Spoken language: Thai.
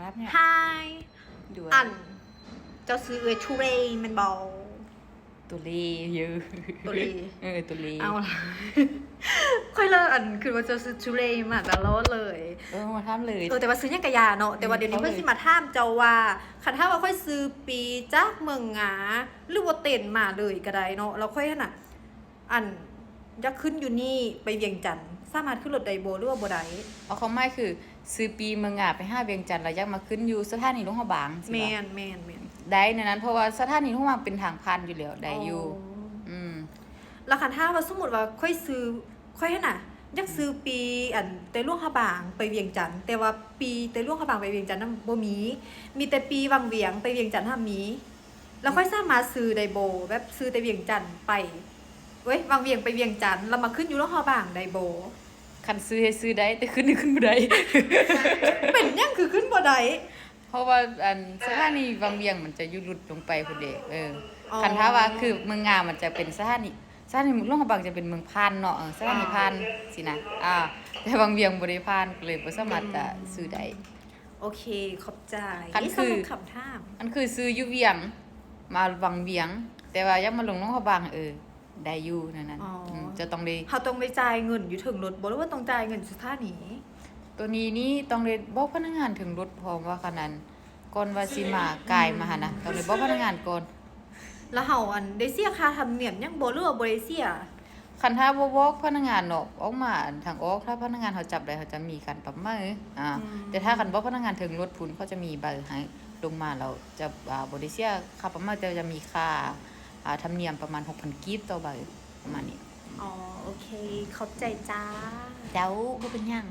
ครับเนี่ย Hi ดู อันเจ้าซื้อชูเรย์มันบอล ตุลีเยอะ ตุลี ตุลี เอาล่ะ ค่อยเลิกอันคือว่าเจ้าซื้อชูเรย์มาแล้วเลย มาทำเลย แต่ว่าซื้อยังกะยาเนาะแต่ว่าเดี๋ยวนี้เพิ่นสิมาถามเจ้าว่าคันถ้าว่าค่อยซื้อปีจากเมืองหงาหรือว่าเต้นมาเลยก็ได้เนาะแล้วค่อยหั่นน่ะอันอยากขึ้นอยู่นี่ไปเวียงจันทน์สามารถขึ้นรถไดโบหรือว่าบ่ได้ เอาเขาไม่คือซื้อปีเมืองไป5เวียงจันทน์แล้วยังมาขึ้นอยู่สถานีหลวงพระบางสิ แม่ วะ นแม่นแม่น ได้ในนั้นเพราะว่าสถานีหลวงพระบางเป็นทางผ่านอยู่แล้วได้อยู่ม แล้วคันถ้าว่าสมมุติว่าค่อยซื้อค่อยหั่นน่ะอยากซื้อปีอันแต่หลวงพระบางไปเวียงจันทน์แต่ว่าปีแต่หลวงพระบางไปเวียงจันทน์นั้นบ่มีแต่ปีวังเวียงไปเวียงจันทน์ถ้ามีแล้วค่อยสามารถซื้อไดโบแบบซื้อแต่เวียงจันทน์ไปเว้ยวังเวียงไปเวียงจันทน์แล้วมาขึ้นอยู่หลวงพระบางไดโบ คันซื้อให้ซื้อได้แต่ขึ้นนี่ขึ้นบ่ได้ เป็นหยังคือขึ้นบ่ได้ เพราะว่าอันสถานีวังเวียงมันจะอยู่หลุดลงไปพุ่นเด้อ๋อ คันถ้าว่าคือเมืองงามมันจะเป็นสถานีหลวงพระบางจะเป็นเมืองพานเนาะสถานีพานสินะแต่วังเวียงบ่ได้พานก็เลยบ่สามารถจะซื้อได้ โอเคขอบใจ คัน นี่ คื ส อ รุปคำถาม อันคือซื้ออยู่เวียงมาวังเวียง แต่ว่ายังมาลงหลวงพระบางได้อยู่นั่นจะต้องได้ เขาต้องได้จ่ายเงินอยู่ถึงรถบ่หรือว่าต้องจ่ายเงินสถานี ตัวนี้นี่ต้องได้บอกพนักงานถึงรถพร้อมว่าขนาดนั้นก่อนว่าสิมากายมาหั่นนะต้องได้บอกพนักงานก่อน แล้วเฮาอันได้เสียค่าธรรมเนียมยังบ่หรือว่าบ่ได้เสีย คันถ้าบ่บอกพนักงานออกมาทางออกถ้าพนักงานเขาจับได้เขาจะมีการปรับมือแต่ถ้าคันบอกพนักงานถึงรถพุ่นเขาจะมีใบให้ลงมาแล้วจะบ่ได้เสียค่าปรับมือแต่จะมีค่าธรรมเนียมประมาณ 6,000 กีบต่อใบประมาณนี้ อ๋อโอเคขอบใจจ้า เจ้าบ่เป็นหยัง